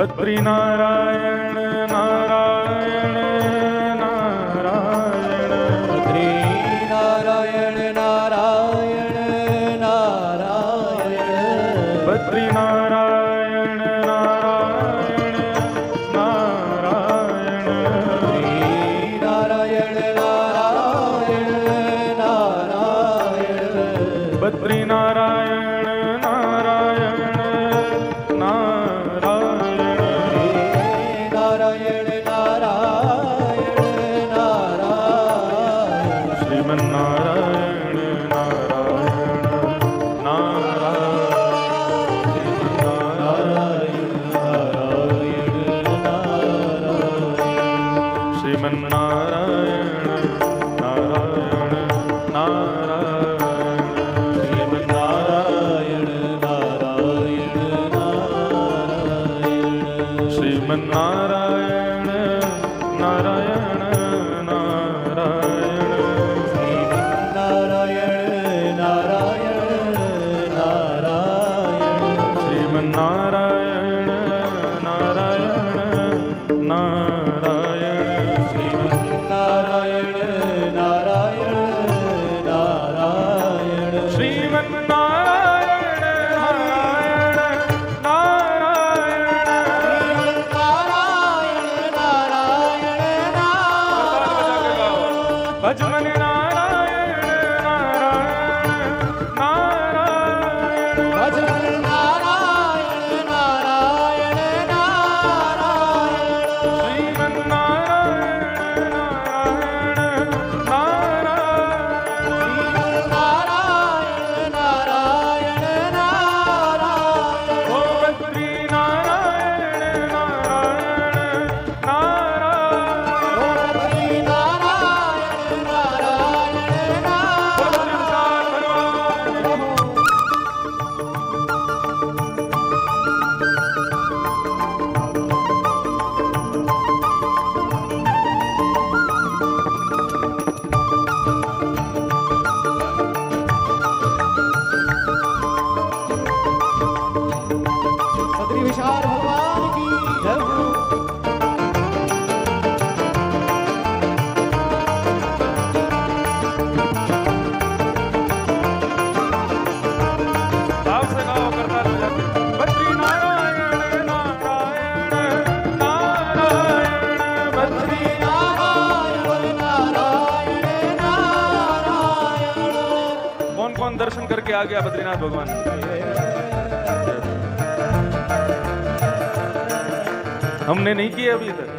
बद्री नारायण नारायण नारायण बद्री नारायण नारायण नारायण बद्री नारायण नारायण नारायण बद्री नारायण नारायण नारायण बद्री नारायण नारायण नारायण नारायण नारायण नारायण श्रीमन्नारायण नारायण नारायण श्रीमन्नारायण नारायण नारायण नारायण नारायण नारायण श्रीमन्नारायण नारायण नारायण नारायण नारायण नारायण श्रीमन्नारायण नारायण नारायण नारायण नारायण नारायण श्रीमन्नारायण नारायण नारायण भजमन नारायण नारायण नारायण भजन नारायण नारायण नारायण श्रीमन्नारायण नारायण नारायण नारायण नारायण नारायण ओ बद्री नारायण नारायण नारायण हरि नारायण नारायण नारायण बद्री विशाल भगवान की जय हो। भाव से गाओ करताल बजाते बद्री नारायण नारायण नारायण बद्री नारायण नारायण नारायण कौन कौन दर्शन करके आ गया बद्रीनाथ भगवान हमने नहीं किए अभी तक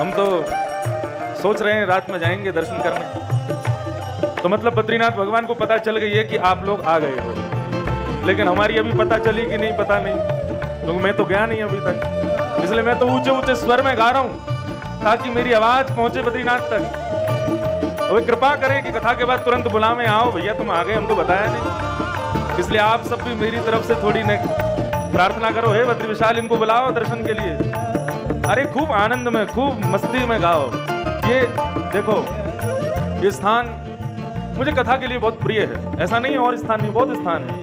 हम तो सोच रहे हैं रात में जाएंगे दर्शन करने तो मतलब बद्रीनाथ भगवान को पता चल गई है कि आप लोग आ गए हो लेकिन हमारी अभी पता चली कि नहीं पता नहीं तो मैं तो गया नहीं अभी तक इसलिए मैं तो ऊंचे ऊंचे स्वर में गा रहा हूं ताकि मेरी आवाज पहुंचे बद्रीनाथ तक और कृपा करें कि कथा के बाद तुरंत बुलावे आओ भैया तुम आ गए हमको बताया नहीं इसलिए आप सब भी मेरी तरफ से थोड़ी न प्रार्थना करो हे बद्री विशाल इनको बुलाओ दर्शन के लिए अरे खूब आनंद में खूब मस्ती में गाओ ये देखो ये स्थान मुझे कथा के लिए बहुत प्रिय है ऐसा नहीं है और स्थान भी बहुत स्थान है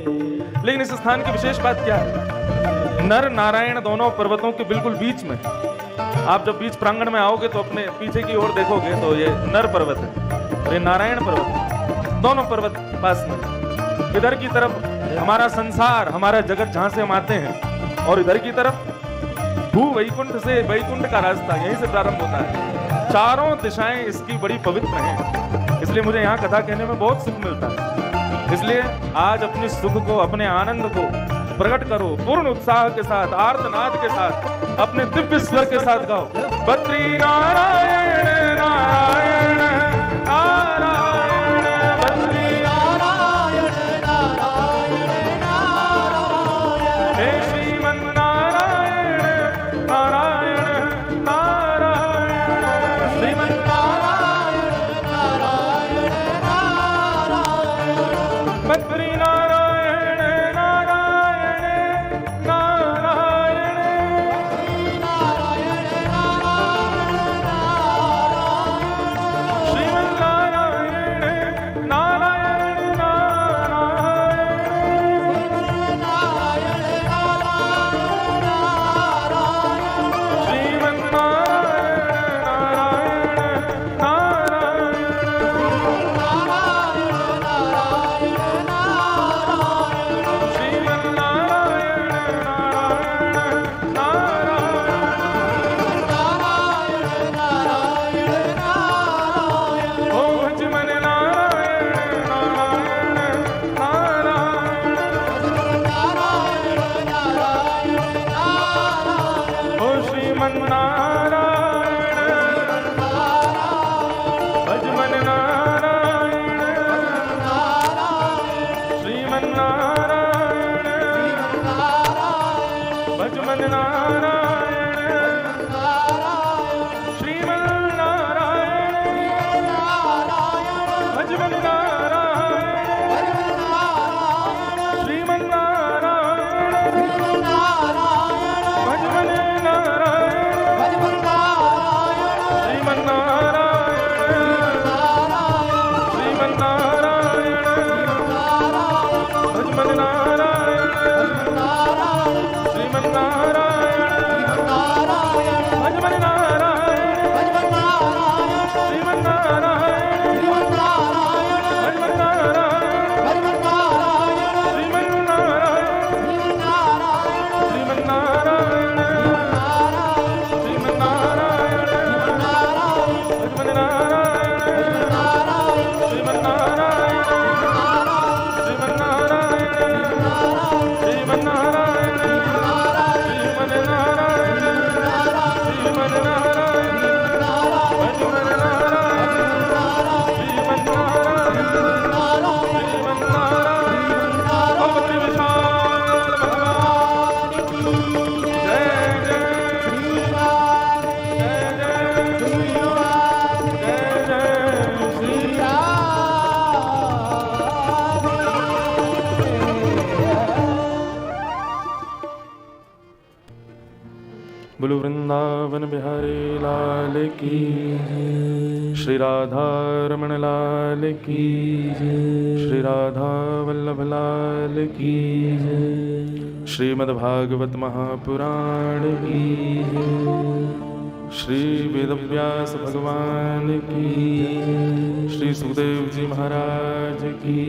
लेकिन इस स्थान की विशेष बात क्या है नर नारायण दोनों पर्वतों के बिल्कुल बीच में आप जब बीच प्रांगण में आओगे तो अपने पीछे की ओर देखोगे तो ये नर पर्वत है और ये नारायण पर्वत है दोनों पर्वत पास में इधर की तरफ हमारा संसार हमारा जगत जहां से हम आते हैं और इधर की तरफ भू वैकुंठ से वैकुंठ का रास्ता यहीं से प्रारंभ होता है चारों दिशाएं इसकी बड़ी पवित्र हैं इसलिए मुझे यहाँ कथा कहने में बहुत सुख मिलता है इसलिए आज अपने सुख को अपने आनंद को प्रकट करो पूर्ण उत्साह के साथ आर्तनाद के साथ अपने दिव्य स्वर के साथ गाओ बद्री नारायण नारायण नारायण बद्री नारायण नारायण नारायण हे श्रीमन्नारायण नारायण नारायण श्रीमन्नारायण नारायण नारायण बद्री नारायण नारायण नारायण नारायण नारायण श्रीमन्नारायण भजमन नारायण श्रीमन्नारायण भजमन नारायण श्रीमन्नारायण भजमन नारायण बोलो वृंदावन बिहारी लाल की श्री राधा रमण लाल की श्री राधा वल्लभ लाल की श्रीमद्भागवत महापुराण की श्री वेदव्यास भगवान की श्री सुखदेव जी महाराज की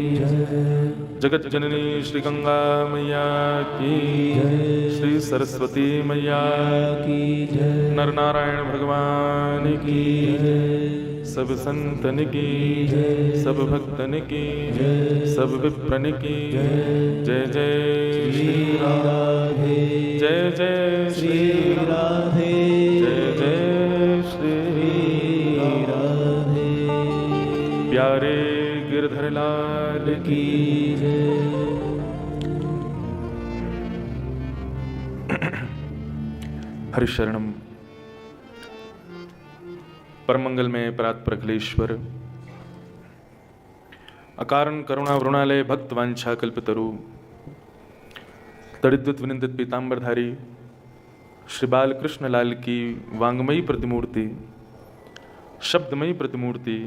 जगत जननी श्री गंगा मैया की श्री सरस्वती मैया की नर नारायण भगवान की सब संतन की सब भक्तन की सब विप्रन की जय जय श्री राधे जय जय श्री राधे जय जय श्री राधे प्यारे गिरधर लाल की हरिशरणम परम मंगल में परात्पर अखिलेश्वर अकारण करुणा वृणालय भक्त वांछा कल्पतरु तड़िद्युत विनिंदित पीतांबरधारी श्री बाल कृष्ण लाल की वांगमयी प्रतिमूर्ति शब्दमयी प्रतिमूर्ति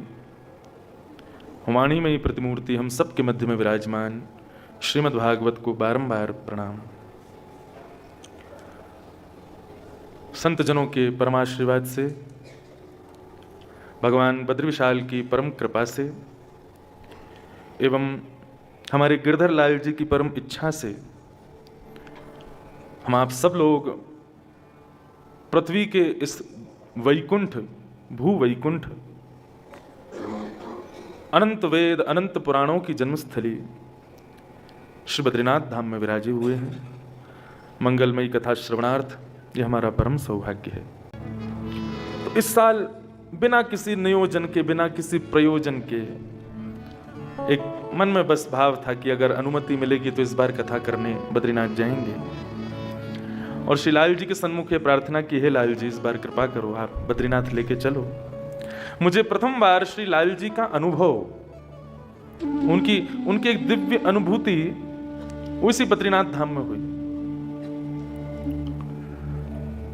वाणीमयी प्रतिमूर्ति हम सब के मध्य में विराजमान श्रीमद् भागवत को बारंबार प्रणाम। संत जनों के परमाशीर्वाद से भगवान बद्रीविशाल की परम कृपा से एवं हमारे गिरधर लाल जी की परम इच्छा से हम आप सब लोग पृथ्वी के इस वैकुंठ भू वैकुंठ अनंत वेद अनंत पुराणों की जन्मस्थली श्री बद्रीनाथ धाम में विराजे हुए हैं। मंगलमयी कथा श्रवणार्थ ये हमारा परम सौभाग्य है। तो इस साल बिना किसी नियोजन के बिना किसी प्रयोजन के एक मन में बस भाव था कि अगर अनुमति मिलेगी तो इस बार कथा करने बद्रीनाथ जाएंगे और श्री लाल जी के सन्मुख ये प्रार्थना की है, लाल जी इस बार कृपा करो आप बद्रीनाथ लेके चलो। मुझे प्रथम बार श्री लाल जी का अनुभव उनकी एक दिव्य अनुभूति उसी बद्रीनाथ धाम में हुई।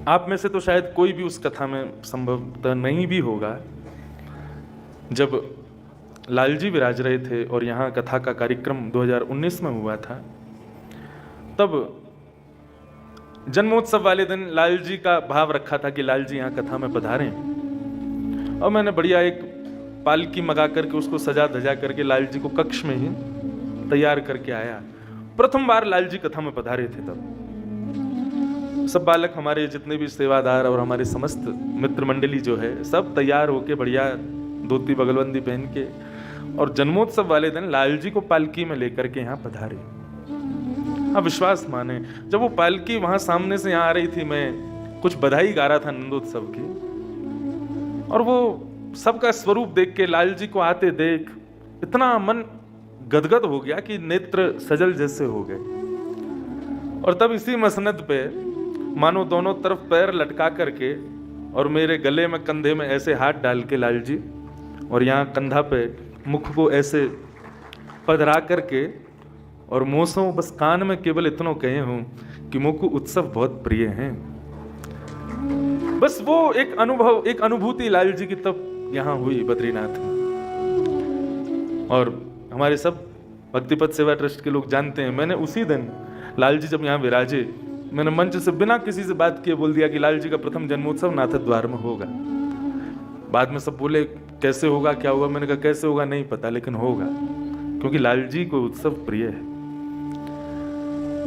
आप में से तो शायद कोई भी उस कथा में संभवतः नहीं भी होगा। जब लाल जी विराज रहे थे और यहाँ कथा का कार्यक्रम 2019 में हुआ था, तब जन्मोत्सव वाले दिन लाल जी का भाव रखा था कि लाल जी यहाँ कथा में पधारें, और मैंने बढ़िया एक पालकी मंगा करके उसको सजा धजा करके लाल जी को कक्ष में ही तैयार करके आया। प्रथम बार लाल जी कथा में पधारे थे। तब सब बालक हमारे जितने भी सेवादार और हमारे समस्त मित्र मंडली जो है सब तैयार होके बढ़िया धोती बगलबंदी पहन के, और जन्मोत्सव वाले दिन लाल जी को पालकी में लेकर के यहाँ पधारे। आप विश्वास माने, जब वो पालकी वहां सामने से यहाँ आ रही थी, मैं कुछ बधाई गा रहा था नंदोत्सव की, और वो सबका स्वरूप देख के, लाल जी को आते देख इतना मन गदगद हो गया कि नेत्र सजल जैसे हो गए। और तब इसी मसनद पे मानो दोनों तरफ पैर लटका करके और मेरे गले में, कंधे में ऐसे हाथ डाल के लाल जी, और यहाँ कंधा पे मुख को ऐसे पधरा करके, और मोसों बस कान में केवल इतना कहे हूं कि मुझको उत्सव बहुत प्रिय हैं। बस वो एक अनुभव, एक अनुभूति लाल जी की तब यहाँ हुई बद्रीनाथ में। और हमारे सब भक्तिपथ सेवा ट्रस्ट के लोग जानते हैं, मैंने उसी दिन लाल जी जब यहाँ विराजे, मैंने मंच से बिना किसी से बात किए बोल दिया कि लाल जी का प्रथम जन्मोत्सव नाथद्वार में होगा। बाद में सब बोले कैसे होगा, क्या होगा, मैंने कहा कैसे होगा नहीं पता, लेकिन होगा, क्योंकि लाल जी को उत्सव प्रिय है।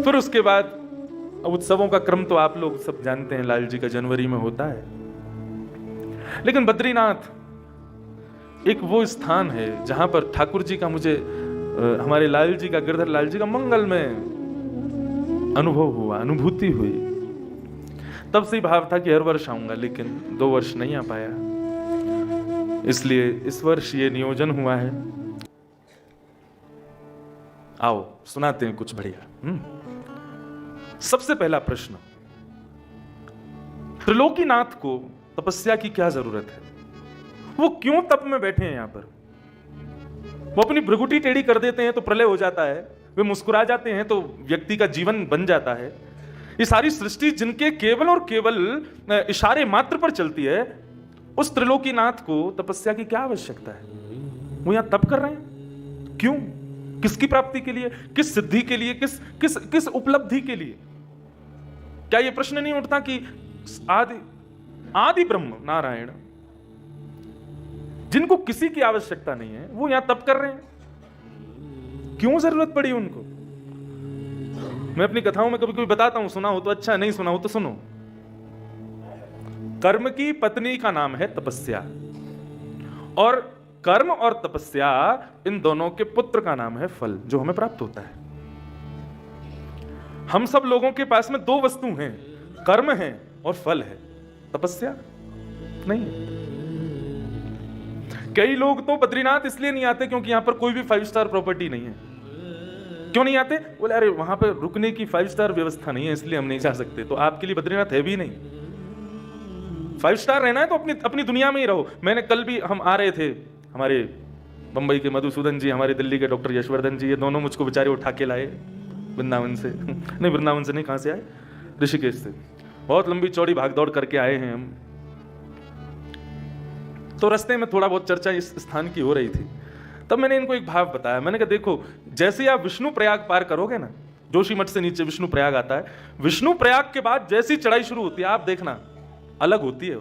फिर उसके बाद उत्सवों का क्रम तो आप लोग सब जानते हैं, लाल जी का जनवरी में होता है। लेकिन बद्रीनाथ एक वो स्थान है जहां पर ठाकुर जी का, मुझे हमारे लाल जी का, गिरधर लाल जी का मंगल में अनुभव हुआ, अनुभूति हुई। तब से ही भाव था कि हर वर्ष आऊंगा, लेकिन 2 वर्ष नहीं आ पाया, इसलिए इस वर्ष ये नियोजन हुआ है। आओ सुनाते हैं कुछ बढ़िया। सबसे पहला प्रश्न, त्रिलोकीनाथ को तपस्या की क्या जरूरत है? वो क्यों तप में बैठे हैं यहां पर? वो अपनी भ्रुकुटी टेढ़ी कर देते हैं तो प्रलय हो जाता है, वे मुस्कुरा जाते हैं तो व्यक्ति का जीवन बन जाता है। ये सारी सृष्टि जिनके केवल और केवल इशारे मात्र पर चलती है, उस त्रिलोकीनाथ को तपस्या की क्या आवश्यकता है? वो यहां तप कर रहे हैं, क्यों? किसकी प्राप्ति के लिए, किस सिद्धि के लिए, किस किस किस उपलब्धि के लिए? क्या यह प्रश्न नहीं उठता कि आदि ब्रह्म नारायण, जिनको किसी की आवश्यकता नहीं है, वो यहां तप कर रहे हैं, क्यों जरूरत पड़ी उनको? मैं अपनी कथाओं में कभी कभी बताता हूं, सुना हो तो अच्छा, नहीं सुना हो तो सुनो। कर्म की पत्नी का नाम है तपस्या, और कर्म और तपस्या इन दोनों के पुत्र का नाम है फल, जो हमें प्राप्त होता है। हम सब लोगों के पास में 2 वस्तु हैं, कर्म है और फल है, तपस्या नहीं। कई लोग तो बद्रीनाथ इसलिए नहीं आते क्योंकि यहां पर कोई भी 5 स्टार प्रॉपर्टी नहीं है। क्यों नहीं आते? बोले अरे वहां पर रुकने की 5 स्टार व्यवस्था नहीं है, इसलिए हम नहीं जा सकते। तो आपके लिए बद्रीनाथ है भी नहीं। 5 स्टार रहना है तो अपनी दुनिया में ही रहो। मैंने कल भी, हम आ रहे थे, हमारे बंबई के मधुसूदन जी, हमारे दिल्ली के डॉक्टर यशवर्धन जी, ये दोनों मुझको बेचारे उठा के लाए वृंदावन से। नहीं, वृंदावन से नहीं, कहां से आए? ऋषिकेश से। बहुत लंबी चौड़ी भागदौड़ करके आए हैं हम। तो रास्ते में थोड़ा बहुत चर्चा इस स्थान की हो रही थी, तब मैंने इनको एक भाव बताया। मैंने कहा देखो, जैसे आप विष्णु प्रयाग पार करोगे ना, जोशी मठ से नीचे विष्णु प्रयाग आता है, विष्णु प्रयाग के बाद जैसी चढ़ाई शुरू होती है, आप देखना अलग होती है।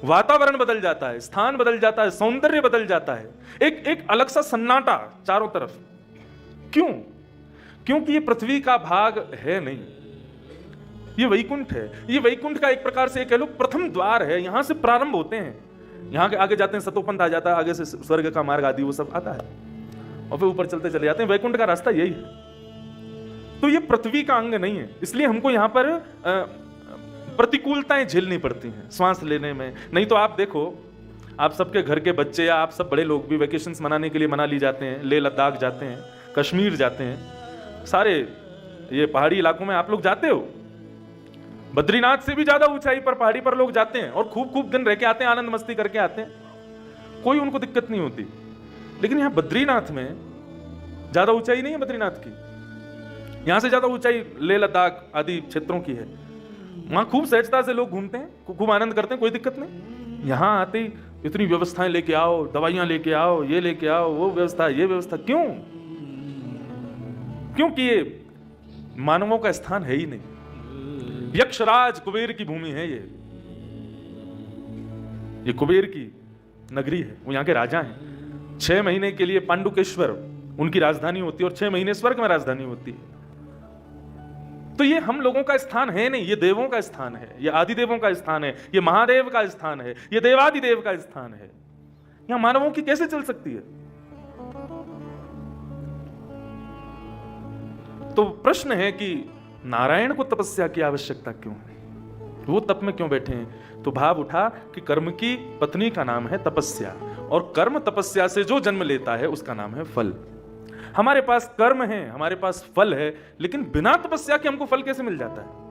वातावरण बदल जाता है, स्थान बदल जाता है, सौंदर्य बदल जाता है, एक अलग सा सन्नाटा चारों तरफ। क्यों? क्योंकि ये पृथ्वी का भाग है नहीं, ये वैकुंठ है। ये वैकुंठ का एक प्रकार से कह लो प्रथम द्वार है, यहां से प्रारंभ होते हैं। यहां के आगे जाते हैं सतोपंथ आ जाता है, आगे से स्वर्ग का मार्ग आदि वो सब आता है, और फिर ऊपर चलते चले जाते हैं। वैकुंठ का रास्ता यही है। तो ये पृथ्वी का अंग नहीं है, इसलिए हमको यहां पर प्रतिकूलताएं झेलनी पड़ती हैं श्वास लेने में। नहीं तो आप देखो, आप सबके घर के बच्चे या आप सब बड़े लोग भी वैकेशंस मनाने के लिए मनाली जाते हैं, लेह लद्दाख जाते हैं, कश्मीर जाते हैं, सारे ये पहाड़ी इलाकों में आप लोग जाते हो। बद्रीनाथ से भी ज्यादा ऊंचाई पर पहाड़ी पर लोग जाते हैं और खूब खूब दिन रह के आते हैं, आनंद मस्ती करके आते हैं, कोई उनको दिक्कत नहीं होती। लेकिन यहां बद्रीनाथ में ज्यादा ऊंचाई नहीं है बद्रीनाथ की, यहां से ज्यादा ऊंचाई लेह लद्दाख आदि क्षेत्रों की है। वहां खूब सहजता से लोग घूमते हैं, खूब आनंद करते हैं, कोई दिक्कत नहीं। यहां आते ही इतनी व्यवस्थाएं लेके आओ, दवाइयां लेके आओ, ये लेके आओ, वो व्यवस्था, ये व्यवस्था, क्यों? क्योंकि ये मानवों का स्थान है ही नहीं। यक्षराज कुबेर की भूमि है ये कुबेर की नगरी है, वो यहां के राजा हैं। 6 महीने के लिए पांडुकेश्वर उनकी राजधानी होती है और 6 महीने स्वर्ग में राजधानी होती है। तो ये हम लोगों का स्थान है नहीं, ये देवों का स्थान है, ये आदिदेवों का स्थान है, ये महादेव का स्थान है, ये देवादिदेव का स्थान है। यहां मानवों की कैसे चल सकती है? तो प्रश्न है कि नारायण को तपस्या की आवश्यकता क्यों है? वो तप में क्यों बैठे हैं? तो भाव उठा कि कर्म की पत्नी का नाम है तपस्या, और कर्म तपस्या से जो जन्म लेता है उसका नाम है फल। हमारे पास कर्म है, हमारे पास फल है, लेकिन बिना तपस्या के हमको फल कैसे मिल जाता है?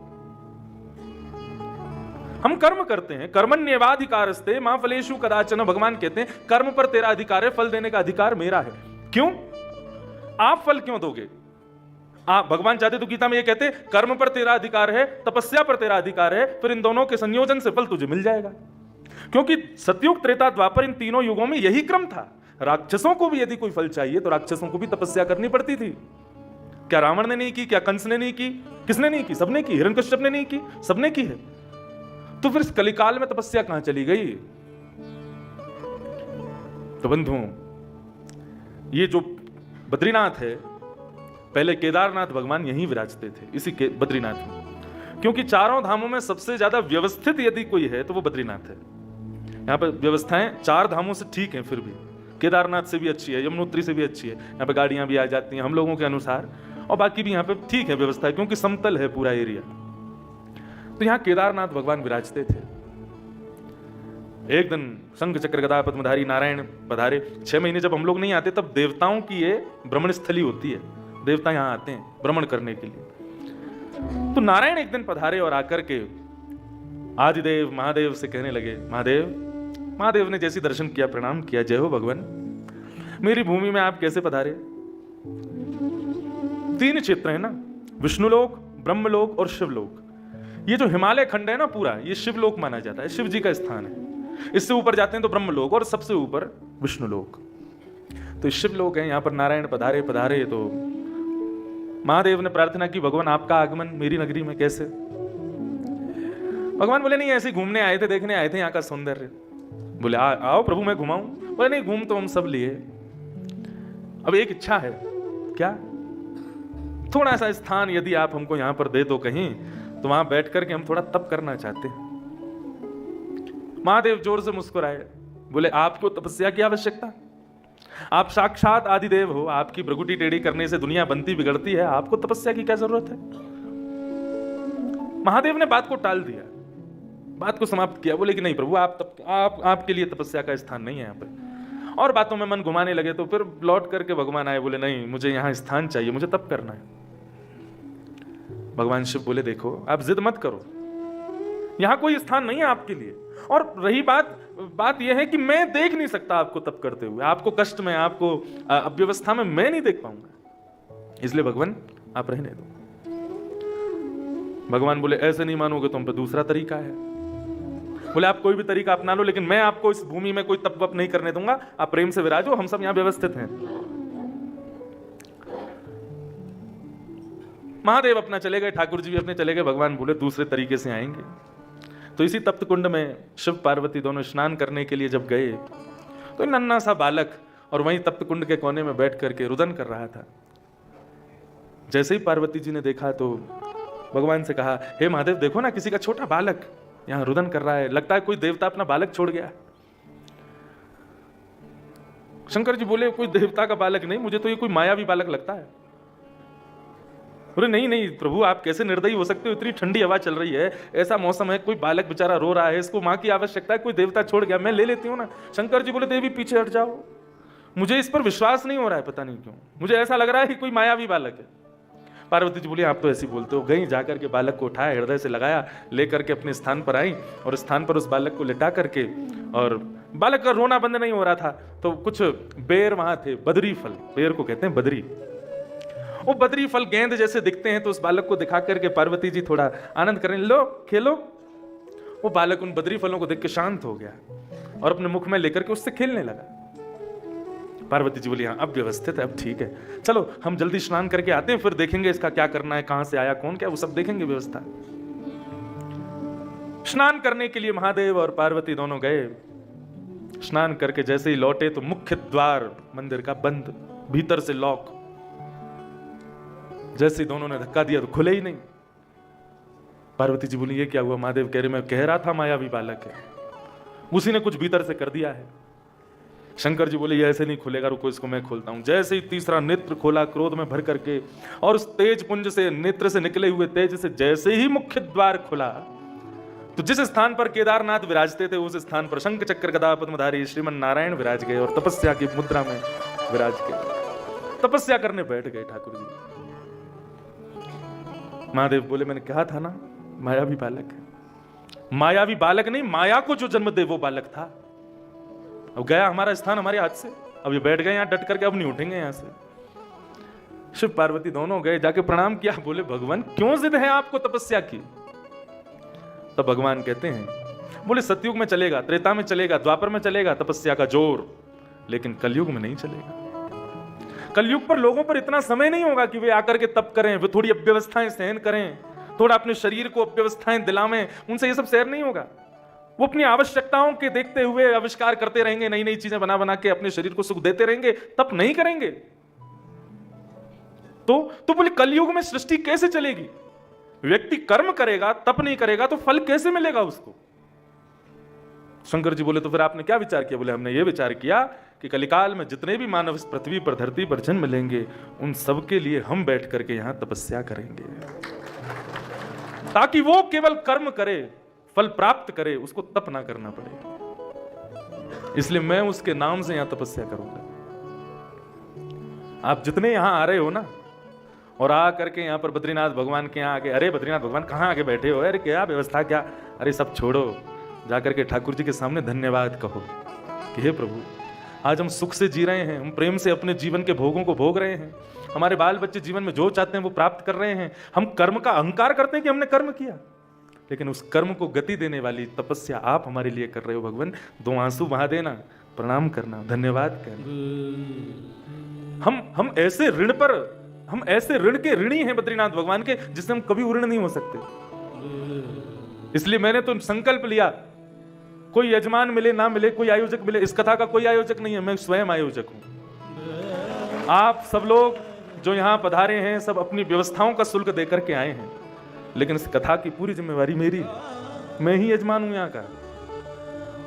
हम कर्म करते हैं, कर्मण्येवाधिकारस्ते मां फलेषु कदाचन, भगवान कहते हैं कर्म पर तेरा अधिकार है, फल देने का अधिकार मेरा है। क्यों? आप फल क्यों दोगे? आप भगवान चाहते तो गीता में ये कहते कर्म पर तेरा अधिकार है, तपस्या पर तेरा अधिकार है, फिर इन दोनों के संयोजन से फल तुझे मिल जाएगा। क्योंकि सतयुग, त्रेता, द्वापर, इन तीनों युगों में यही क्रम था। राक्षसों को भी यदि कोई फल चाहिए तो राक्षसों को भी तपस्या करनी पड़ती थी। क्या रावण ने नहीं की? क्या कंस ने नहीं की? किसने नहीं की? सबने की। हिरण्यकश्यप ने नहीं की? सबने की है। तो फिर इस कलिकाल में तपस्या कहां चली गई? तो बंधुओं, ये जो बद्रीनाथ है, पहले केदारनाथ भगवान यहीं विराजते थे, इसी के बद्रीनाथ में। क्योंकि चारों धामों में सबसे ज्यादा व्यवस्थित यदि कोई है तो वो बद्रीनाथ है। यहाँ पर व्यवस्थाएं चार धामों से ठीक हैं, फिर भी केदारनाथ से भी अच्छी है, यमुनोत्री से भी अच्छी है। यहाँ पे गाड़ियां भी आ जाती हैं हम लोगों के अनुसार, और बाकी भी यहाँ पे ठीक है व्यवस्था, क्योंकि समतल है पूरा एरिया। तो यहाँ केदारनाथ भगवान विराजते थे। एक दिन शंख चक्र गदा पद्मधारी नारायण पधारे। 6 महीने जब हम लोग नहीं आते तब देवताओं की ये भ्रमण स्थली होती है, देवता यहाँ आते हैं भ्रमण करने के लिए। तो नारायण एक दिन पधारे और आकर के आदिदेव महादेव से कहने लगे, महादेव। महादेव ने जैसी दर्शन किया, प्रणाम किया, जय हो भगवान, मेरी भूमि में आप कैसे पधारे? 3 क्षेत्र है ना, विष्णुलोक, ब्रह्मलोक और शिवलोक। ये जो हिमालय खंड है ना पूरा, ये शिवलोक माना जाता है, शिव जी का स्थान है। इससे ऊपर जाते हैं तो ब्रह्मलोक, और सबसे ऊपर विष्णुलोक। तो शिवलोक है, यहां पर नारायण पधारे तो महादेव ने प्रार्थना की, भगवान आपका आगमन मेरी नगरी में कैसे? भगवान बोले नहीं, ऐसे घूमने आए थे, देखने आए थे यहाँ का सौंदर्य। बोले आओ प्रभु मैं घुमाऊं। बोले नहीं, घूम तो हम सब लिए, अब एक इच्छा है। क्या? थोड़ा सा स्थान यदि आप हमको यहां पर दे दो कहीं, तो वहां बैठ करके हम थोड़ा तप करना चाहते हैं। महादेव जोर से मुस्कुराए, बोले आपको तपस्या की आवश्यकता? आप साक्षात आदिदेव हो, आपकी भ्रगुटी टेढ़ी करने से दुनिया बनती बिगड़ती है, आपको तपस्या की क्या जरूरत है? महादेव ने बात को टाल दिया, बात को समाप्त किया। बोले कि नहीं प्रभु, आपके लिए तपस्या का स्थान नहीं है यहाँ पे। और बातों में मन घुमाने लगे, तो फिर लौट करके भगवान आए, बोले नहीं, मुझे यहाँ स्थान चाहिए, मुझे तप करना है। भगवान शिव बोले देखो, आप जिद मत करो, यहाँ कोई स्थान नहीं है आपके लिए। और रही बात यह है कि मैं देख नहीं सकता आपको तप करते हुए, आपको कष्ट में, आपको अव्यवस्था में मैं नहीं देख पाऊंगा, इसलिए भगवान आप रहने दो। भगवान बोले ऐसे नहीं मानोगे तो हम पे दूसरा तरीका है। बोले आप कोई भी तरीका अपना लो, लेकिन मैं आपको इस भूमि में कोई तप वप नहीं करने दूंगा, आप प्रेम से विराजो, हम सब यहां व्यवस्थित हैं। महादेव अपना चले गए, ठाकुर जी भी अपने चले गए। भगवान बोले दूसरे तरीके से आएंगे। तो इसी तप्त कुंड में शिव पार्वती दोनों स्नान करने के लिए जब गए, तो नन्हा सा बालक और वहीं तप्त कुंड के कोने में बैठ करके रुदन कर रहा था। जैसे ही पार्वती जी ने देखा तो भगवान से कहा, हे महादेव देखो ना, किसी का छोटा बालक यहां रुदन कर रहा है, लगता है कोई देवता अपना बालक छोड़ गया। शंकर जी बोले कोई देवता का बालक नहीं, मुझे तो ये कोई मायावी बालक लगता है। बोले नहीं नहीं प्रभु, आप कैसे निर्दयी हो सकते हो, इतनी ठंडी हवा चल रही है, ऐसा मौसम है, कोई बालक बेचारा रो रहा है, इसको माँ की आवश्यकता है, कोई देवता छोड़ गया, मैं ले लेती हूँ ना। शंकर जी बोले देवी पीछे हट जाओ, मुझे इस पर विश्वास नहीं हो रहा है, पता नहीं क्यों, मुझे ऐसा लग रहा है कि कोई मायावी बालक है। पार्वती जी बोली आप तो ऐसी बोलते हो। गई जाकर के बालक को उठाया, हृदय से लगाया, लेकर के अपने स्थान पर आई, और स्थान पर उस बालक को लिटा करके, और बालक का रोना बंद नहीं हो रहा था, तो कुछ बेर वहां थे, बदरी फल, बेर को कहते हैं बदरी। वो बदरी फल गेंद जैसे दिखते हैं, तो उस बालक को दिखा करके पार्वती जी थोड़ा आनंद करने, लो खेलो। वो बालक उन बदरी फलों को देख के शांत हो गया और अपने मुख में लेकर के उससे खेलने लगा। पार्वती जी बोली हाँ अब व्यवस्थित है, अब ठीक है, चलो हम जल्दी स्नान करके आते हैं, फिर देखेंगे इसका क्या करना है, कहां से आया, कौन क्या, वो सब देखेंगे व्यवस्था। स्नान करने के लिए महादेव और पार्वती दोनों गए। स्नान करके जैसे ही लौटे तो मुख्य द्वार मंदिर का बंद, भीतर से लॉक। जैसे ही दोनों ने धक्का दिया तो खुले ही नहीं। पार्वती जी बोली ये क्या हुआ? महादेव कह रहे मैं कह रहा था मायावी बालक है, उसी ने कुछ भीतर से कर दिया है। शंकर जी बोले ये ऐसे नहीं खुलेगा, रुको इसको मैं खोलता हूं। जैसे ही तीसरा नेत्र खोला क्रोध में भर करके, और उस तेज पुंज से, नेत्र से निकले हुए तेज से जैसे ही मुख्य द्वार खुला, तो जिस स्थान पर केदारनाथ विराजते थे उस स्थान पर शंख चक्र गदा पद्मधारी श्रीमन नारायण विराज गए और तपस्या की मुद्रा में विराज गए, तपस्या करने बैठ गए ठाकुर जी। महादेव बोले मैंने कहा था ना मायावी बालक है। मायावी बालक नहीं, माया को जो जन्म दे वो बालक था। अब गया हमारा स्थान हमारे हाथ से, अब ये बैठ गए यहां डट करके, अब नहीं उठेंगे यहां से। शिव पार्वती दोनों गए, जाके प्रणाम किया, बोले भगवान क्यों जिद है आपको तपस्या की? तब भगवान कहते हैं, बोले सतयुग में चलेगा, त्रेता में चलेगा, द्वापर में चलेगा तपस्या का जोर, लेकिन कलयुग में नहीं चलेगा। कलयुग पर लोगों पर इतना समय नहीं होगा कि वे आकर के तप करें, वे थोड़ी अव्यवस्थाएं सहन करें, थोड़ा अपने शरीर को अव्यवस्थाएं दिलावें, उनसे ये सब सहन नहीं होगा। वो अपनी आवश्यकताओं के देखते हुए आविष्कार करते रहेंगे, नई नई चीजें बना बना के अपने शरीर को सुख देते रहेंगे, तप नहीं करेंगे। तो बोले कलयुग में सृष्टि कैसे चलेगी? व्यक्ति कर्म करेगा, तप नहीं करेगा तो फल कैसे मिलेगा उसको? शंकर जी बोले तो फिर आपने क्या विचार किया? बोले हमने ये विचार किया कि कलिकाल में जितने भी मानव इस पृथ्वी पर धरती पर जन्म लेंगे उन सबके लिए हम बैठ करके यहां तपस्या करेंगे, ताकि वो केवल कर्म करे, फल प्राप्त करे, उसको तप ना करना पड़े। इसलिए मैं उसके नाम से यहां तपस्या करूंगा। आप जितने यहां आ रहे हो ना, और आ करके यहाँ पर बद्रीनाथ भगवान के यहाँ आके, अरे बद्रीनाथ भगवान कहाँ आके बैठे हो, अरे क्या व्यवस्था क्या, अरे सब छोड़ो, जाकर के ठाकुर जी के सामने धन्यवाद कहो कि हे प्रभु आज हम सुख से जी रहे हैं, हम प्रेम से अपने जीवन के भोगों को भोग रहे हैं, हमारे बाल बच्चे जीवन में जो चाहते हैं वो प्राप्त कर रहे हैं। हम कर्म का अहंकार करते हैं कि हमने कर्म किया, लेकिन उस कर्म को गति देने वाली तपस्या आप हमारे लिए कर रहे हो भगवान। 2 आंसू बहा देना, प्रणाम करना, धन्यवाद करना। हम ऐसे ऋण के ऋणी हैं बद्रीनाथ भगवान के, जिससे हम कभी ऋण नहीं हो सकते। इसलिए मैंने तो संकल्प लिया, कोई यजमान मिले ना मिले, कोई आयोजक मिले, इस कथा का कोई आयोजक नहीं है, मैं स्वयं आयोजक हूं। आप सब लोग जो यहां पधारे हैं सब अपनी व्यवस्थाओं का शुल्क देकर के आए हैं, लेकिन इस कथा की पूरी जिम्मेवारी मेरी, मैं ही यजमान हूं यहां का।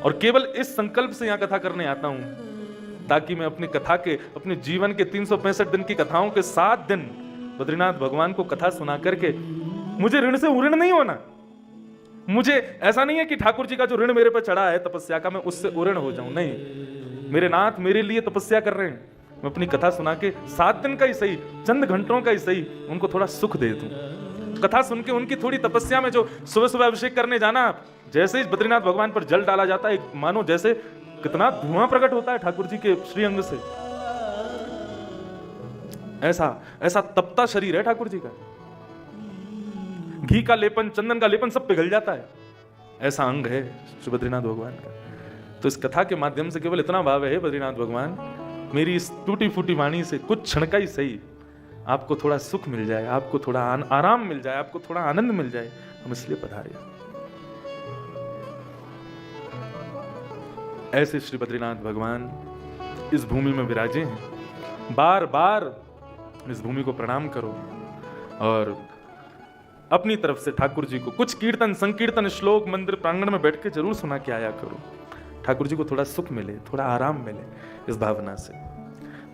और केवल इस संकल्प से यहां कथा करने आता हूं ताकि मैं अपनी कथा के, अपने जीवन के 365 दिन की कथाओं के 7 दिन बद्रीनाथ भगवान को कथा सुना करके मुझे ऋण से उऋण नहीं होना। मुझे ऐसा नहीं है कि ठाकुर जी का जो ऋण मेरे पर चढ़ा है तपस्या का, मैं उससे उऋण हो जाऊं, नहीं। मेरे नाथ मेरे लिए तपस्या कर रहे हैं, मैं अपनी कथा सुना के 7 दिन का ही सही, चंद घंटों का ही सही, उनको थोड़ा सुख दे दूं। कथा सुन के उनकी थोड़ी तपस्या में, जो सुबह सुबह अभिषेक करने जाना, जैसे ही बद्रीनाथ भगवान पर जल डाला जाता है, मानो जैसे कितना धुआं प्रकट होता है ठाकुर जी के श्रीअंग से, ऐसा तपता शरीर है ठाकुर जी का। घी का लेपन, चंदन का लेपन सब पिघल जाता है, ऐसा अंग है श्री बद्रीनाथ भगवान का। तो इस कथा के माध्यम से केवल इतना भाव है, बद्रीनाथ भगवान मेरी इस टूटी फूटी वाणी से कुछ क्षण का ही सही आपको थोड़ा सुख मिल जाए, आपको थोड़ा आराम मिल जाए, आपको थोड़ा आनंद मिल जाए, हम इसलिए पधारे। ऐसे श्री बद्रीनाथ भगवान इस भूमि में विराजे हैं। बार बार इस भूमि को प्रणाम करो और अपनी तरफ से ठाकुर जी को कुछ कीर्तन, संकीर्तन, श्लोक मंदिर प्रांगण में बैठ के जरूर सुना के आया करो। ठाकुर जी को थोड़ा सुख मिले, थोड़ा आराम मिले, इस भावना से।